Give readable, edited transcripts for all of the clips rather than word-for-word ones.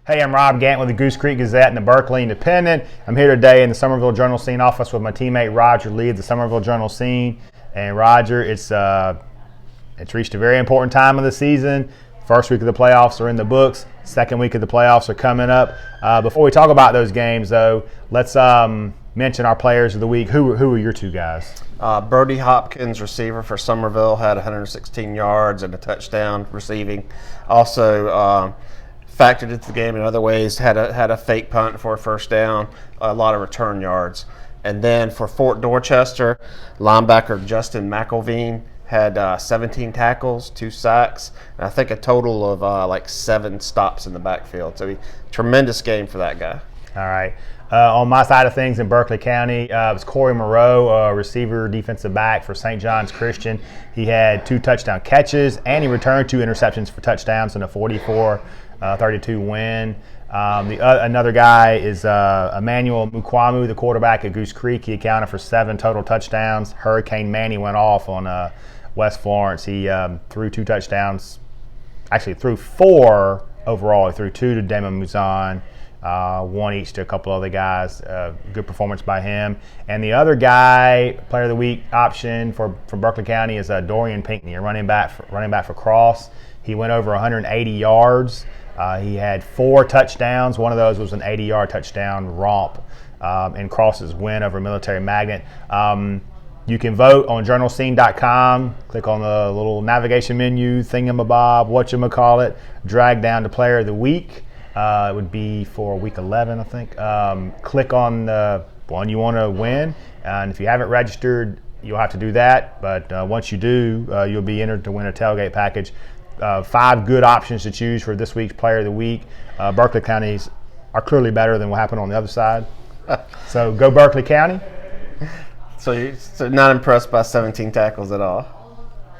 Hey, I'm Rob Gant with the Goose Creek Gazette and the Berkeley Independent. I'm here today in the Summerville Journal-Scene office with my teammate Roger Lee of the Summerville Journal-Scene. And Roger, it's reached a very important time of the season. First week of the playoffs are in the books. Second week of the playoffs are coming up. Before we talk about those games, though, let's mention our players of the week. Who are your two guys? Brody Hopkins, receiver for Summerville, had 116 yards and a touchdown receiving. Also factored into the game in other ways, had a fake punt for a first down, a lot of return yards. And then for Fort Dorchester, linebacker Justin McElveen had 17 tackles, 2 sacks, and I think a total of 7 stops in the backfield. So tremendous game for that guy. All right. On my side of things in Berkeley County, it was Corey Moreau, receiver, defensive back for St. John's Christian. He had 2 touchdown catches, and he returned 2 interceptions for touchdowns in a 44-32 win. Another guy is Emmanuel Mukwamu, the quarterback at Goose Creek. He accounted for 7 total touchdowns. Hurricane Manny went off on West Florence. He threw 2 touchdowns. Actually, threw 4 overall. He threw 2 to Damon Muzan. 1 each to a couple other guys. Good performance by him. And the other guy, player of the week option for Berkeley County is Dorian Pinckney, a running back for Cross. He went over 180 yards. He had 4 touchdowns. One of those was an 80-yard touchdown romp in Cross's win over Military Magnet. You can vote on journalscene.com. Click on the little navigation menu, thingamabob, whatchamacallit, drag down to player of the week. It would be for week 11, I think. Click on the one you want to win. And if you haven't registered, you'll have to do that. But once you do, you'll be entered to win a tailgate package. 5 good options to choose for this week's Player of the Week. Berkeley counties are clearly better than what happened on the other side. So go Berkeley County. So you're not impressed by 17 tackles at all?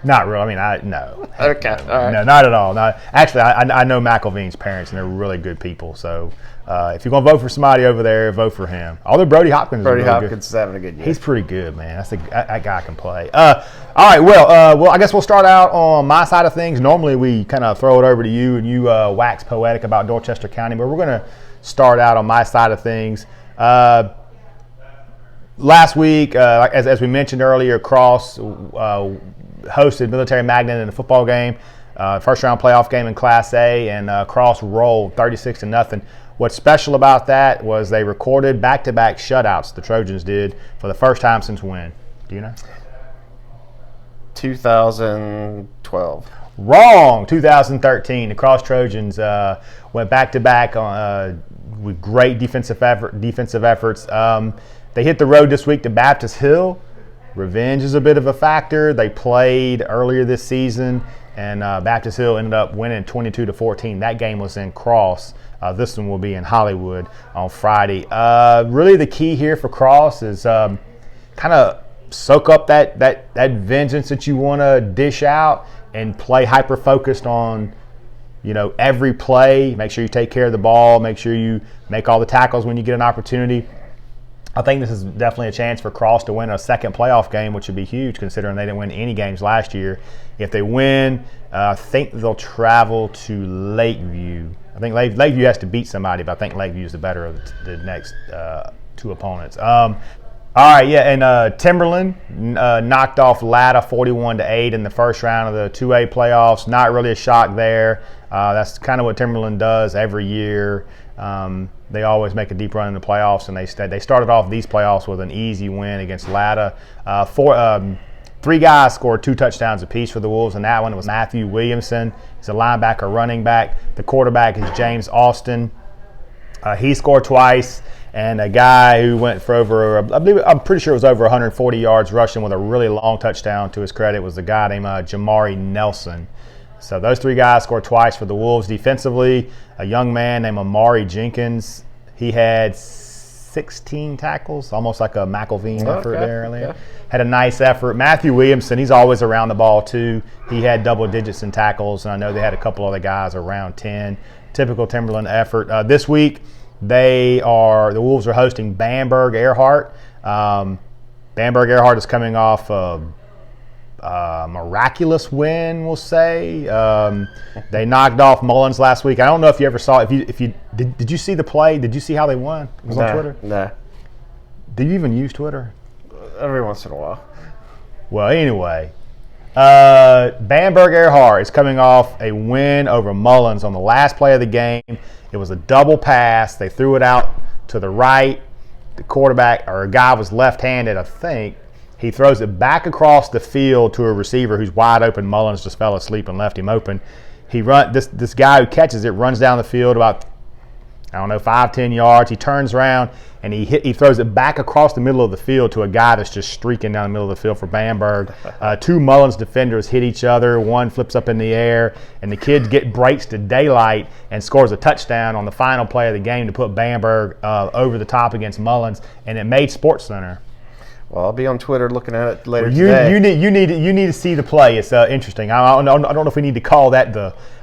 Not really. I mean, no. Okay. All right. No, not at all. No, actually, I know McElveen's parents, and they're really good people. So if you're going to vote for somebody over there, vote for him. Although Brody Hopkins is having a good year. He's pretty good, man. That guy can play. All right, well, I guess we'll start out on my side of things. Normally, we kind of throw it over to you, and you wax poetic about Dorchester County. But we're going to start out on my side of things. Last week, as we mentioned earlier, Cross hosted Military Magnet in a football game, first-round playoff game in Class A, and Cross rolled 36-0. What's special about that was they recorded back-to-back shutouts, the Trojans did, for the first time since when? Do you know? 2012. Wrong. 2013. The Cross Trojans went back-to-back with great defensive efforts. They hit the road this week to Baptist Hill. Revenge is a bit of a factor. They played earlier this season, and Baptist Hill ended up winning 22-14. That game was in Cross. This one will be in Hollywood on Friday. Really, the key here for Cross is kind of soak up that vengeance that you want to dish out and play hyper-focused on every play. Make sure you take care of the ball. Make sure you make all the tackles when you get an opportunity. I think this is definitely a chance for Cross to win a second playoff game, which would be huge considering they didn't win any games last year. If they win, I think they'll travel to Lakeview. I think Lakeview has to beat somebody, but I think Lakeview is the better of the next 2 opponents. All right, yeah, and Timberland knocked off Latta 41-8 in the first round of the 2A playoffs. Not really a shock there. That's kind of what Timberland does every year. They always make a deep run in the playoffs, and they started off these playoffs with an easy win against Latta. 3 guys scored 2 touchdowns apiece for the Wolves, and that one was Matthew Williamson. He's a linebacker, running back. The quarterback is James Austin. He scored twice, and a guy who went for I'm pretty sure it was over 140 yards rushing with a really long touchdown to his credit was a guy named Jamari Nelson. So those 3 guys scored twice for the Wolves. Defensively, a young man named Amari Jenkins. He had 16 tackles, almost like a McElveen effort there earlier. Yeah. Had a nice effort. Matthew Williamson, he's always around the ball too. He had double digits in tackles, and I know they had a couple other guys around 10. Typical Timberland effort. This week, the Wolves are hosting Bamberg Earhart. Bamberg Earhart is coming off miraculous win, we'll say. They knocked off Mullins last week. I don't know if you ever saw it. If you did you see the play? Did you see how they won? It was on Twitter? No. Do you even use Twitter? Every once in a while. Well, anyway, Bamberg Earhart is coming off a win over Mullins on the last play of the game. It was a double pass. They threw it out to the right. The quarterback, or a guy, was left-handed, I think. He throws it back across the field to a receiver who's wide open. Mullins just fell asleep and left him open. This guy who catches it runs down the field about, 5-10 yards. He turns around and he throws it back across the middle of the field to a guy that's just streaking down the middle of the field for Bamberg. Two Mullins defenders hit each other. One flips up in the air, and the kid breaks to daylight and scores a touchdown on the final play of the game to put Bamberg over the top against Mullins, and it made SportsCenter. Well, I'll be on Twitter looking at it later today. You need to see the play. It's interesting. I don't know if we need to call that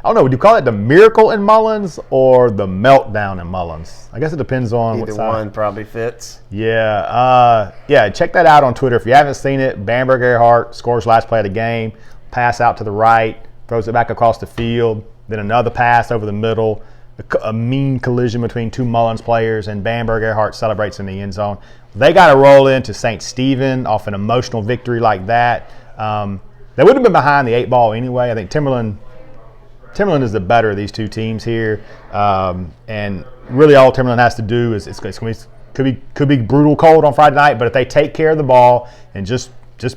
would you call it the miracle in Mullins or the meltdown in Mullins? I guess it depends on Either one probably fits. Yeah. Check that out on Twitter if you haven't seen it. Bamberg Earhart scores last play of the game. Pass out to the right, throws it back across the field. Then another pass over the middle. A mean collision between two Mullins players, and Bamberg Earhart celebrates in the end zone. They got to roll into St. Stephen off an emotional victory like that. They would have been behind the 8 ball anyway. I think Timberland is the better of these two teams here, and really all Timberland has to do is could be brutal cold on Friday night, but if they take care of the ball and just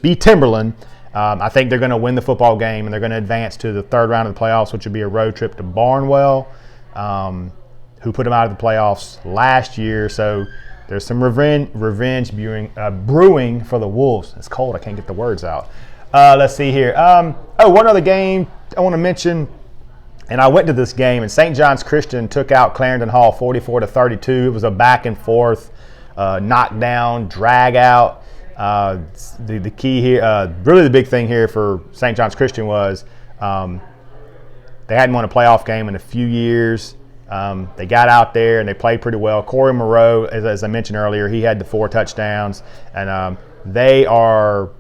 be Timberland, I think they're going to win the football game, and they're going to advance to the third round of the playoffs, which would be a road trip to Barnwell, who put them out of the playoffs last year. So there's some revenge brewing for the Wolves. It's cold. I can't get the words out. Let's see here. One other game I want to mention, and I went to this game, and St. John's Christian took out Clarendon Hall 44-32. It was a back and forth, knockdown, drag out. The key here, really the big thing here for St. John's Christian was they hadn't won a playoff game in a few years. They got out there and they played pretty well. Corey Moreau, as I mentioned earlier, he had the 4 touchdowns, and they feel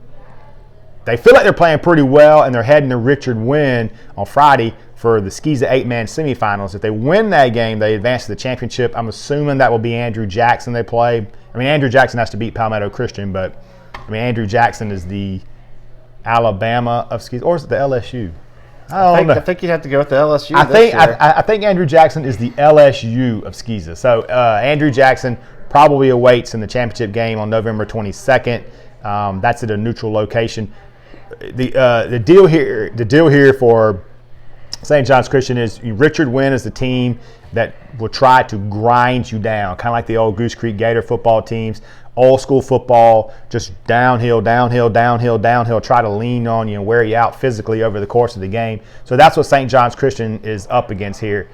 like they're playing pretty well, and they're heading to Richard Wynn on Friday for the Skeeza 8-man semifinals. If they win that game, they advance to the championship. I'm assuming that will be Andrew Jackson they play. Andrew Jackson has to beat Palmetto Christian, but Andrew Jackson is the Alabama of Skeeza, or is it the LSU? I think you'd have to go with the LSU. I think Andrew Jackson is the LSU of Skeeza. So Andrew Jackson probably awaits in the championship game on November 22nd. That's at a neutral location. The deal here for St. John's Christian is Richard Wynn is the team that will try to grind you down, kind of like the old Goose Creek Gator football teams. Old school football, just downhill, try to lean on you and wear you out physically over the course of the game. So that's what St. John's Christian is up against here.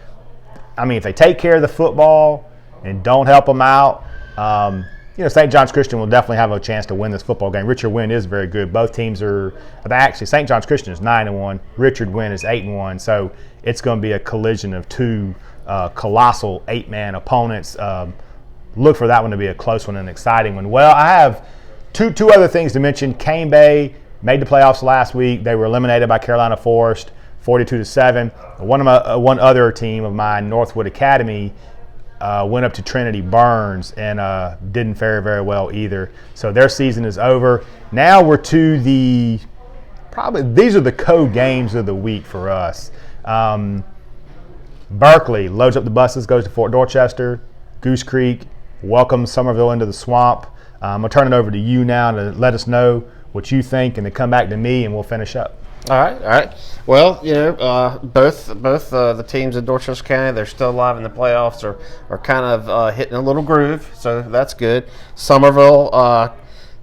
If they take care of the football and don't help them out, St. John's Christian will definitely have a chance to win this football game. Richard Wynn is very good. Both teams St. John's Christian is 9-1. Richard Wynn is 8-1. So it's going to be a collision of two colossal 8-man opponents. Look for that one to be a close one and an exciting one. Well, I have two other things to mention. Cane Bay made the playoffs last week. They were eliminated by Carolina Forest, 42-7. One other team of mine, Northwood Academy, went up to Trinity Burns and didn't fare very well either. So their season is over. Now we're to these are the co-games of the week for us. Berkeley loads up the buses, goes to Fort Dorchester. Goose Creek welcomes Summerville into the swamp. I'm going to turn it over to you now to let us know what you think, and then come back to me and we'll finish up. All right. Well, both the teams in Dorchester County, they're still alive in the playoffs, are kind of hitting a little groove, so that's good. Summerville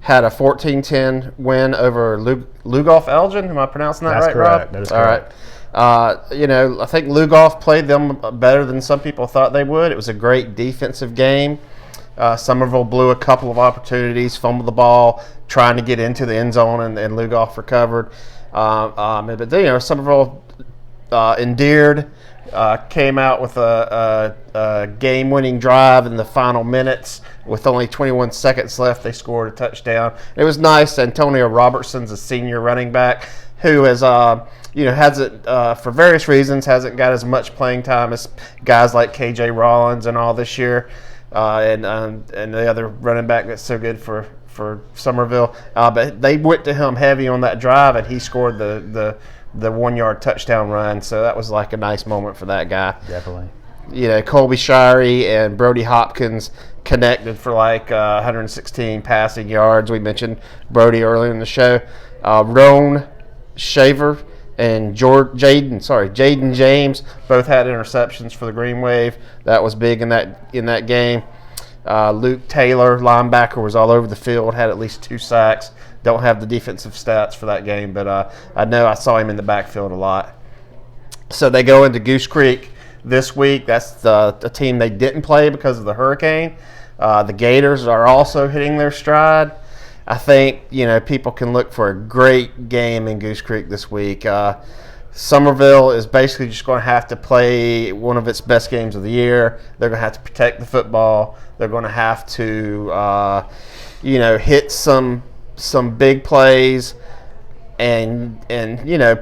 had a 14-10 win over Lugoff Elgin. Am I pronouncing that right, correct. Rob? That is correct. All right. I think Lugoff played them better than some people thought they would. It was a great defensive game. Summerville blew a couple of opportunities, fumbled the ball, trying to get into the end zone, and Lugoff recovered. But Summerville endeared came out with a game-winning drive in the final minutes with only 21 seconds left. They scored a touchdown. It was nice. Antonio Robertson's a senior running back who has, hasn't for various reasons hasn't got as much playing time as guys like KJ Rollins and all this year, and the other running back that's so good for Summerville. But they went to him heavy on that drive, and he scored the 1 yard touchdown run. So that was like a nice moment for that guy. Definitely. Colby Shirey and Brody Hopkins connected for like 116 passing yards. We mentioned Brody earlier in the show. Roan Shaver and Jaden James both had interceptions for the Green Wave. That was big in that game. Luke Taylor, linebacker, was all over the field, had at least 2 sacks. Don't have the defensive stats for that game, but I know I saw him in the backfield a lot. So they go into Goose Creek this week. That's the team they didn't play because of the hurricane. The Gators are also hitting their stride. I think people can look for a great game in Goose Creek this week. Summerville is basically just going to have to play one of its best games of the year. They're going to have to protect the football. They're going to have to, hit some big plays, and they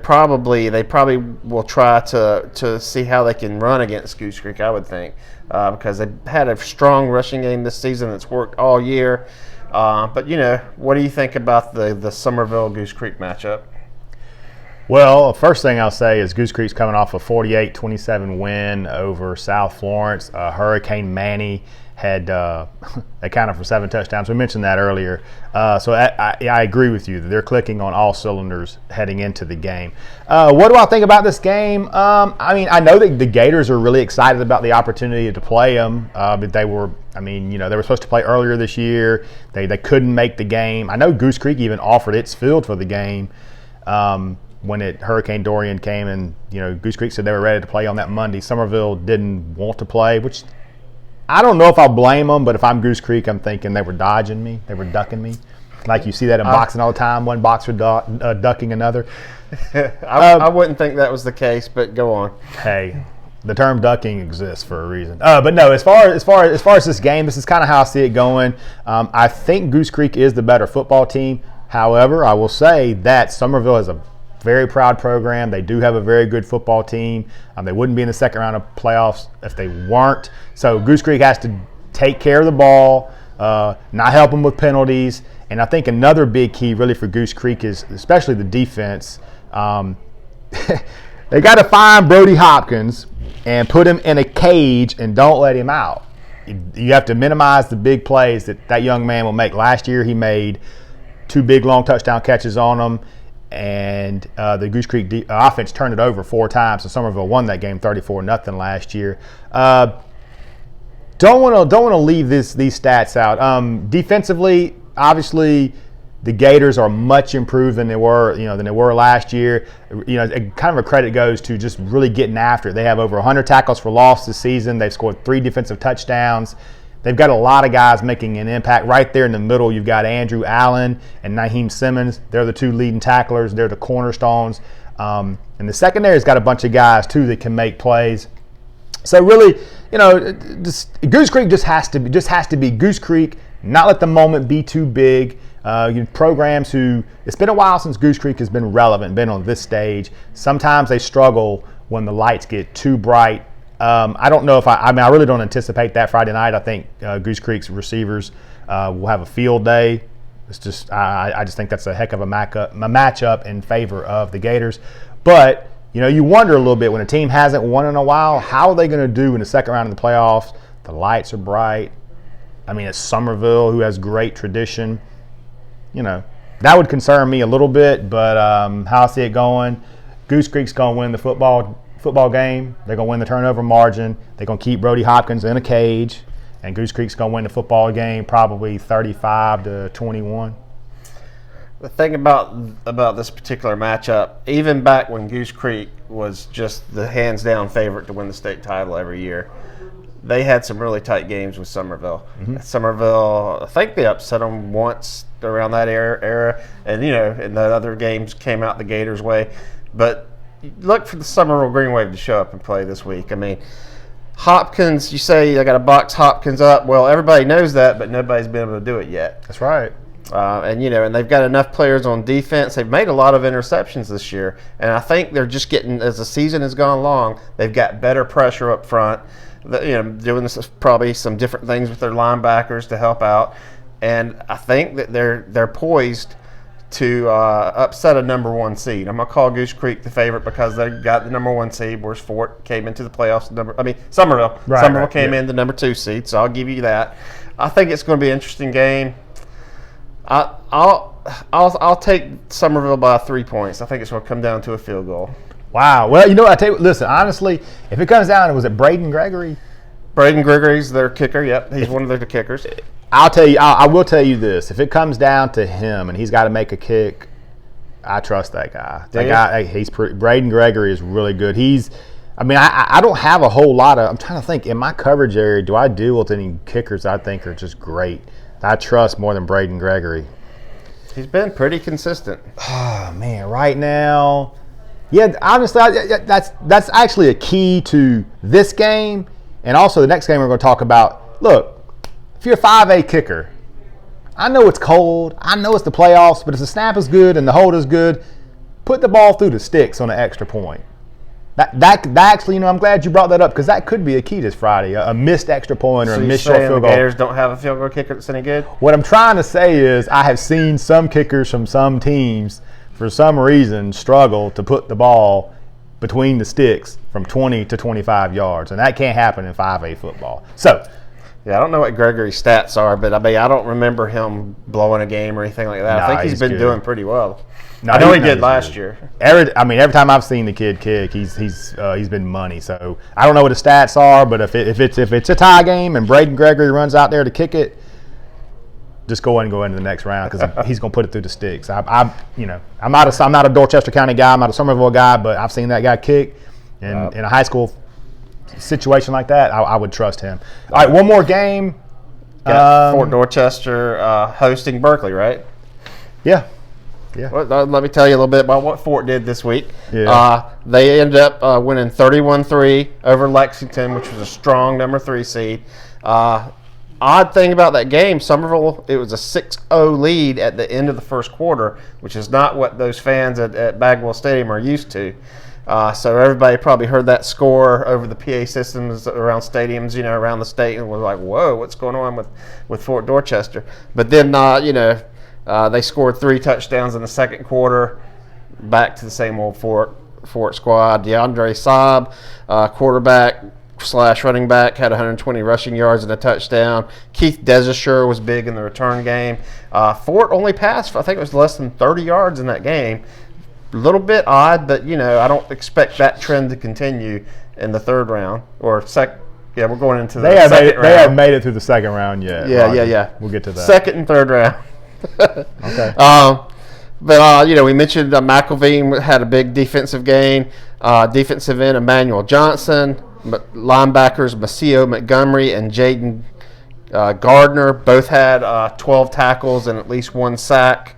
probably will try to see how they can run against Goose Creek. I would think because they've had a strong rushing game this season that's worked all year. But what do you think about the Summerville Goose Creek matchup? Well, first thing I'll say is Goose Creek's coming off a 48-27 win over South Florence. Hurricane Manny had accounted for 7 touchdowns. We mentioned that earlier. So I agree with you that they're clicking on all cylinders heading into the game. What do I think about this game? I know that the Gators are really excited about the opportunity to play them, but they were supposed to play earlier this year. They couldn't make the game. I know Goose Creek even offered its field for the game. When Hurricane Dorian came, and Goose Creek said they were ready to play on that Monday. Summerville didn't want to play, which I don't know if I'll blame them, but if I'm Goose Creek, I'm thinking they were dodging me, they were ducking me, like you see that in boxing all the time. One boxer ducking another. I wouldn't think that was the case, but go on. Hey, the term ducking exists for a reason. But no, as far as this game, this is kind of how I see it going. I think Goose Creek is the better football team. However, I will say that Summerville is a very proud program. They do have a very good football team. They wouldn't be in the second round of playoffs if they weren't. So Goose Creek has to take care of the ball, not help them with penalties. And I think another big key really for Goose Creek is especially the defense. They got to find Brody Hopkins and put him in a cage and don't let him out. You have to minimize the big plays that young man will make. Last year he made 2 big long touchdown catches on them. And the Goose Creek offense turned it over 4 times, and Summerville won that game 34-0 last year. Don't want to leave these stats out. Defensively, obviously, the Gators are much improved than they were last year. Kind of a credit goes to just really getting after it. They have over 100 tackles for loss this season. They've scored 3 defensive touchdowns. They've got a lot of guys making an impact. Right there in the middle, you've got Andrew Allen and Naheem Simmons. They're the 2 leading tacklers. They're the cornerstones. And the secondary's got a bunch of guys, too, that can make plays. So really, Goose Creek just has to be Goose Creek, not let the moment be too big. Programs it's been a while since Goose Creek has been relevant, been on this stage. Sometimes they struggle when the lights get too bright. I don't know if I really don't anticipate that Friday night. I think Goose Creek's receivers will have a field day. It's just I just think that's a heck of a matchup in favor of the Gators. But you wonder a little bit when a team hasn't won in a while, how are they going to do in the second round of the playoffs? The lights are bright. It's Summerville, who has great tradition. That would concern me a little bit. But how I see it going, Goose Creek's going to win the football game. They're going to win the turnover margin. They're going to keep Brody Hopkins in a cage, and Goose Creek's going to win the football game probably 35-21. The thing about this particular matchup, even back when Goose Creek was just the hands-down favorite to win the state title every year, they had some really tight games with Summerville. Mm-hmm. Summerville, I think they upset them once around that era, and and the other games came out the Gators' way. But look for the Summerville Green Wave to show up and play this week. I mean, Hopkins, you say I got to box Hopkins up. Well, everybody knows that, but nobody's been able to do it yet. That's right. And they've got enough players on defense. They've made a lot of interceptions this year, and I think they're just getting, as the season has gone along, they've got better pressure up front. Doing probably some different things with their linebackers to help out, and I think that they're poised to upset a number 1 seed. I'm gonna call Goose Creek the favorite because they got the number 1 seed, whereas Fort came into the playoffs. Summerville came in the number 2 seed, so I'll give you that. I think it's going to be an interesting game. I'll take Summerville by 3 points. I think it's going to come down to a field goal. Wow. Well, I tell you, listen, honestly, if it comes down, was it Braden Gregory? Braden Gregory's their kicker. Yep, he's one of their kickers. I'll tell you. I will tell you this: if it comes down to him and he's got to make a kick, I trust that guy. Braden Gregory is really good. I don't have a whole lot of. I'm trying to think in my coverage area. Do I deal with any kickers I think are just great? I trust more than Braden Gregory. He's been pretty consistent. Oh man, right now, yeah. Honestly, that's actually a key to this game, and also the next game we're going to talk about. Look, if you're a 5A kicker, I know it's cold. I know it's the playoffs, but if the snap is good and the hold is good, put the ball through the sticks on an extra point. That actually, I'm glad you brought that up because that could be a key this Friday, a missed extra point or a missed short field goal. The Gators don't have a field goal kicker that's any good? What I'm trying to say is I have seen some kickers from some teams, for some reason, struggle to put the ball between the sticks from 20 to 25 yards, and that can't happen in 5A football. So, yeah, I don't know what Gregory's stats are, but I don't remember him blowing a game or anything like that. I think he's been doing pretty well. No, I know he did last year. Every time I've seen the kid kick, he's been money. So I don't know what his stats are, but if it's a tie game and Braden Gregory runs out there to kick it, just go ahead and go into the next round because he's going to put it through the sticks. I'm not a Dorchester County guy. I'm not a Summerville guy, but I've seen that guy kick, and in a high school situation like that, I would trust him. All right, one more game. Fort Dorchester hosting Berkeley, right? Yeah. Yeah. Well, let me tell you a little bit about what Fort did this week. Yeah. They ended up winning 31-3 over Lexington, which was a strong number 3 seed. Odd thing about that game, Summerville, it was a 6-0 lead at the end of the first quarter, which is not what those fans at Bagwell Stadium are used to. So everybody probably heard that score over the PA systems around stadiums, around the state, and was like, whoa, what's going on with Fort Dorchester? But then, they scored 3 touchdowns in the second quarter, back to the same old Fort squad. DeAndre Saab, quarterback / running back, had 120 rushing yards and a touchdown. Keith Desishire was big in the return game. Fort only passed, I think it was less than 30 yards in that game. A little bit odd, but, I don't expect that trend to continue in the third round or second. Yeah, we're going into the second round. They haven't made it through the second round yet. Yeah. We'll get to that. Second and third round. Okay. But we mentioned McElveen had a big defensive gain. Defensive end Emmanuel Johnson, linebackers Maceo Montgomery and Jaden Gardner both had 12 tackles and at least 1 sack.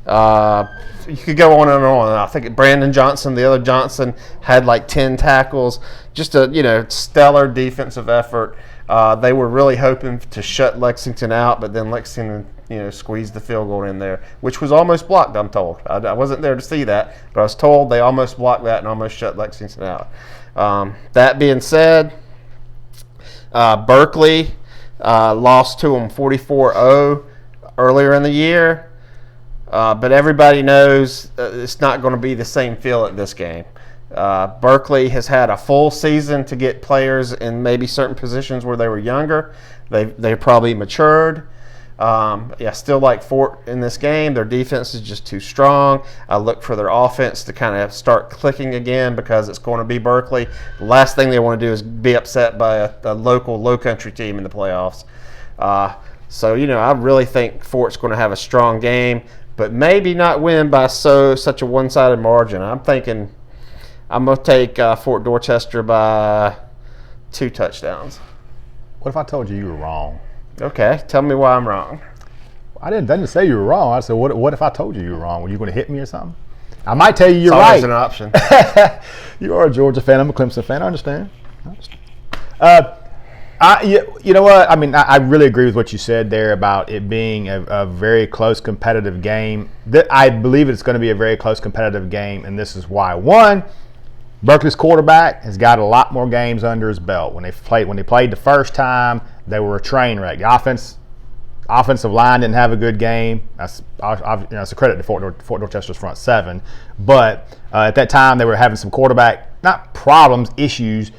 You could go on and on. I think Brandon Johnson, the other Johnson, had like 10 tackles. Just a stellar defensive effort. They were really hoping to shut Lexington out, but then Lexington squeezed the field goal in there, which was almost blocked, I'm told. I wasn't there to see that, but I was told they almost blocked that and almost shut Lexington out. That being said, Berkeley lost to them 44-0 earlier in the year, but everybody knows it's not going to be the same feel at this game. Berkeley has had a full season to get players in maybe certain positions where they were younger. They probably matured. Still like Fort in this game. Their defense is just too strong. I look for their offense to kind of start clicking again because it's going to be Berkeley. The last thing they want to do is be upset by a local low-country team in the playoffs. I really think Fort's going to have a strong game, but maybe not win by such a one-sided margin. I'm thinking I'm going to take Fort Dorchester by 2 touchdowns. What if I told you were wrong? Okay, tell me why I'm wrong. I didn't say you were wrong. I said, what if I told you were wrong? Were you going to hit me or something? I might tell you you're it's always right. an option. You are a Georgia fan. I'm a Clemson fan. I understand. You know what? I mean, I really agree with what you said there about it being a very close competitive game. I believe it's going to be a very close competitive game, and this is why. One, Berkeley's quarterback has got a lot more games under his belt. When they played the first time, they were a train wreck. The offensive line didn't have a good game. That's a credit to Fort Dorchester's front seven. But at that time, they were having some quarterback, not problems, issues.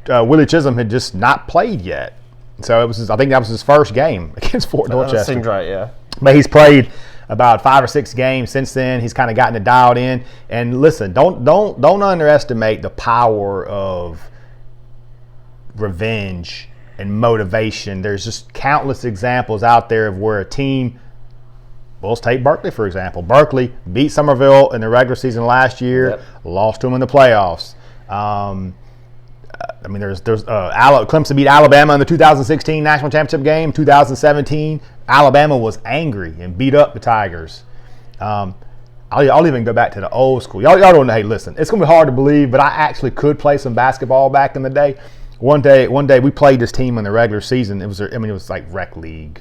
Willie Chisholm had just not played yet. So I think that was his first game against Fort Dorchester. That seems right, yeah. But he's played about 5 or 6 games since then. He's kind of gotten it dialed in. And listen, don't underestimate the power of revenge and motivation. There's just countless examples out there of where a team, well, let's take Berkeley, for example. Berkeley beat Summerville in the regular season last year, lost to them in the playoffs. I mean, Clemson beat Alabama in the 2016 National Championship game. 2017, Alabama was angry and beat up the Tigers. I'll even go back to the old school. Y'all don't know. Hey, listen, it's going to be hard to believe, but I actually could play some basketball back in the day. One day we played this team in the regular season. It was like rec league,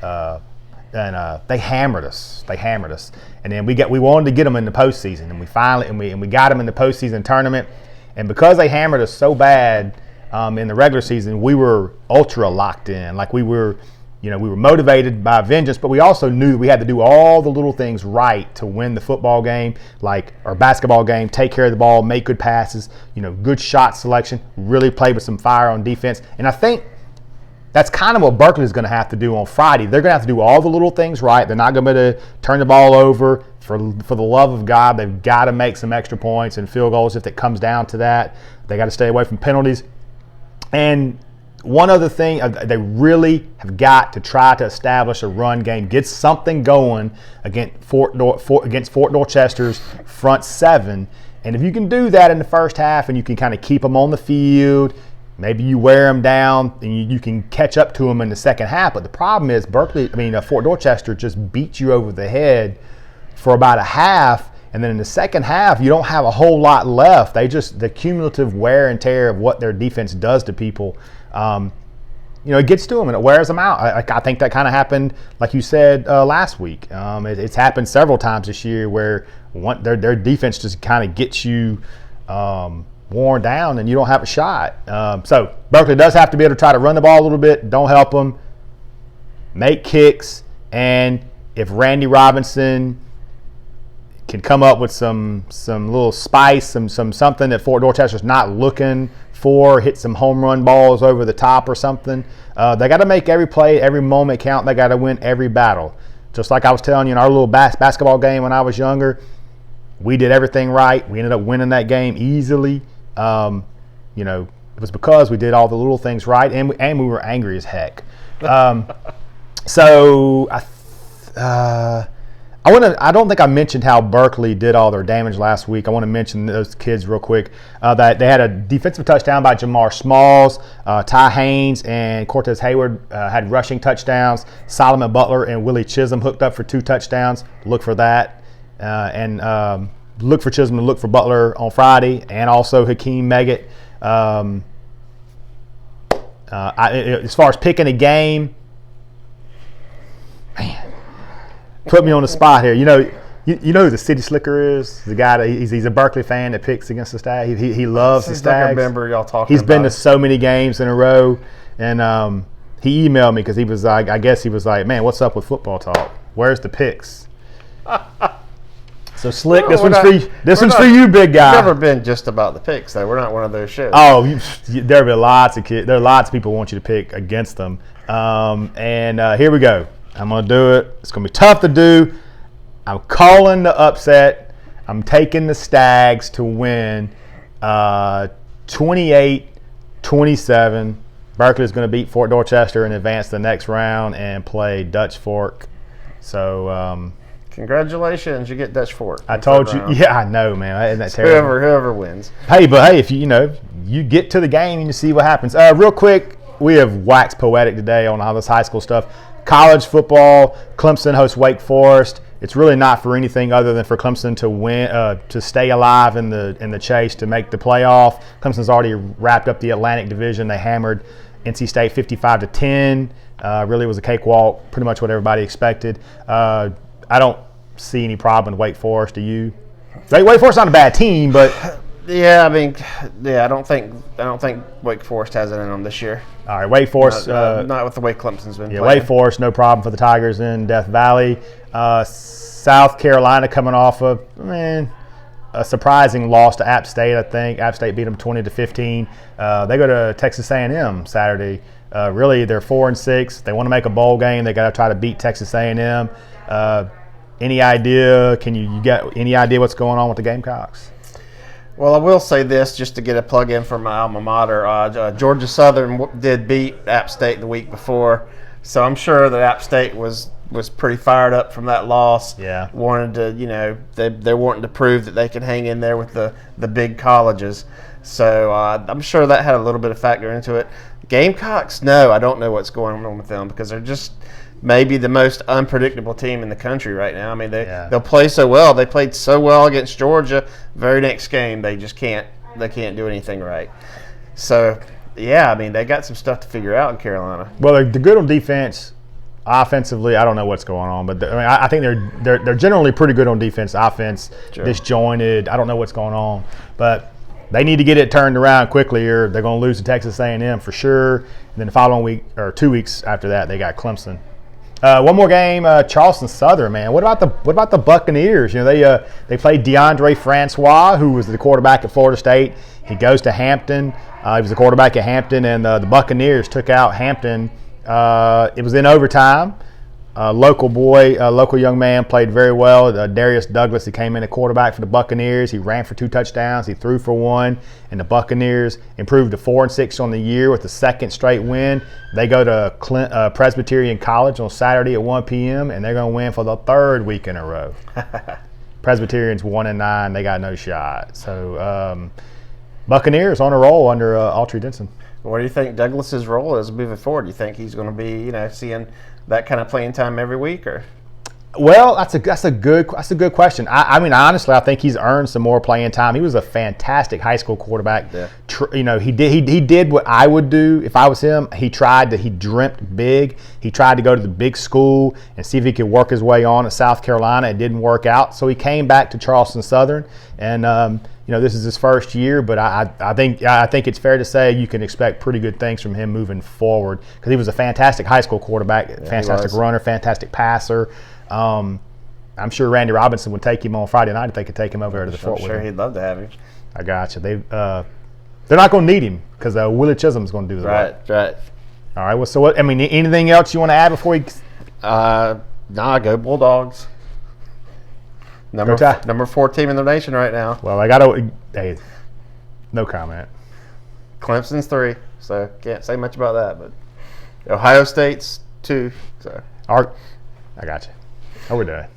and they hammered us. And then we wanted to get them in the postseason, and we got them in the postseason tournament. And because they hammered us so bad in the regular season, we were ultra locked in. Like we were motivated by vengeance, but we also knew that we had to do all the little things right to win the football game, or basketball game, take care of the ball, make good passes, good shot selection, really play with some fire on defense. And I think that's kind of what Berkeley is going to have to do on Friday. They're going to have to do all the little things right. They're not going to be able to turn the ball over. For the love of God, they've got to make some extra points and field goals if it comes down to that. They got to stay away from penalties. And one other thing, they really have got to try to establish a run game, get something going against Fort Dorchester's front seven. And if you can do that in the first half and you can kind of keep them on the field, maybe you wear them down and you can catch up to them in the second half. But the problem is Fort Dorchester just beat you over the head for about a half, and then in the second half, you don't have a whole lot left. The cumulative wear and tear of what their defense does to people, it gets to them and it wears them out. I think that kind of happened, like you said last week. It's happened several times this year where their defense just kind of gets you worn down and you don't have a shot. So Berkeley does have to be able to try to run the ball a little bit. Don't help them. Make kicks, and if Randy Robinson can come up with some little spice, something that Fort Dorchester's not looking for, hit some home run balls over the top or something. They got to make every play, every moment count. They got to win every battle. Just like I was telling you in our little basketball game when I was younger, we did everything right. We ended up winning that game easily. It was because we did all the little things right, and we were angry as heck. I don't think I mentioned how Berkeley did all their damage last week. I want to mention those kids real quick. That they had a defensive touchdown by Jamar Smalls. Ty Haynes and Cortez Hayward had rushing touchdowns. Solomon Butler and Willie Chisholm hooked up for 2 touchdowns. Look for that. And look for Chisholm and look for Butler on Friday. And also Hakeem Meggett. As far as picking a game, man, put me on the spot here. You know who the City Slicker is? The guy that he's a Berkeley fan that picks against the Stags. He loves the Stags. I remember y'all talking. He's about been to so many games in a row, and he emailed me because he was like, I guess he was like, man, what's up with football talk? Where's the picks? So Slick, this one's for you, big guy. It's never been just about the picks, though. We're not one of those shows. Oh, there'll be lots of kids. There are lots of people who want you to pick against them. And here we go. I'm going to do it. It's going to be tough to do. I'm calling the upset. I'm taking the Stags to win 28-27. Berkeley's going to beat Fort Dorchester and advance to the next round and play Dutch Fork. So congratulations, you get Dutch Fork. I told you. Yeah, I know, man. Isn't that terrible? Whoever wins. Hey, if you get to the game and you see what happens. Real quick, we have waxed poetic today on all this high school stuff. College football, Clemson hosts Wake Forest. it's really not for anything other than for Clemson to win, to stay alive in the chase to make the playoff. Clemson's already wrapped up the Atlantic Division. They hammered NC State 55-10. Really was a cakewalk, pretty much what everybody expected. I don't see any problem with Wake Forest. Do you? Wake Forest's not a bad team, but yeah, I mean, I don't think Wake Forest has it in them this year. All right, Wake Forest. Not with the way Clemson's been playing. Wake Forest, no problem for the Tigers in Death Valley. South Carolina coming off of a surprising loss to App State. I think App State beat them 20-15. They go to Texas A&M Saturday. Really, they're 4-6. They want to make a bowl game. They got to try to beat Texas A&M. Any idea? You got any idea what's going on with the Gamecocks? Well, I will say this just to get a plug in for my alma mater. Georgia Southern did beat App State the week before, so I'm sure that App State was pretty fired up from that loss. Yeah, wanted to, they're wanting to prove that they can hang in there with the big colleges. So I'm sure that had a little bit of factor into it. Gamecocks, no, I don't know what's going on with them because they're just maybe the most unpredictable team in the country right now. I mean, they'll play so well. They played so well against Georgia. Very next game, they just can't do anything right. So, yeah, I mean, they got some stuff to figure out in Carolina. Well, they're good on defense. Offensively, I don't know what's going on, but I think they're generally pretty good on defense. Offense, sure. Disjointed. I don't know what's going on, but they need to get it turned around quickly, or they're going to lose to Texas A&M for sure. And then the following week or 2 weeks after that, they got Clemson. One more game, Charleston Southern, man. What about the Buccaneers? They played DeAndre Francois, who was the quarterback at Florida State. He goes to Hampton. He was the quarterback at Hampton, and the Buccaneers took out Hampton. It was in overtime. Local young man played very well. Darius Douglas, he came in at quarterback for the Buccaneers. He ran for 2 touchdowns. He threw for 1. And the Buccaneers improved to 4-6 on the year with the second straight win. They go to Presbyterian College on Saturday at 1 p.m., and they're going to win for the 3rd week in a row. Presbyterian's 1-9. They got no shot. So Buccaneers on a roll under Autry Denson. What do you think Douglas's role is moving forward? Do you think he's going to be, seeing that kind of playing time every week, or? Well, that's a good question. I mean, honestly, I think he's earned some more playing time. He was a fantastic high school quarterback. Yeah. He did what I would do if I was him. He dreamt big. He tried to go to the big school and see if he could work his way on at South Carolina. It didn't work out, so he came back to Charleston Southern, and this is his first year. But I think it's fair to say you can expect pretty good things from him moving forward because he was a fantastic high school quarterback, fantastic runner, fantastic passer. I'm sure Randy Robinson would take him on Friday night if they could take him over there to the Fort Worth. I'm sure he'd love to have him. I got you. They're not going to need him because Willie Chisholm's going to do the right. Right. All right. Well, so what? I mean, anything else you want to add before we? Go Bulldogs. Number 4 team in the nation right now. Well, I got to. Hey, no comment. Clemson's 3, so can't say much about that. But Ohio State's 2. So I got you. How we doing?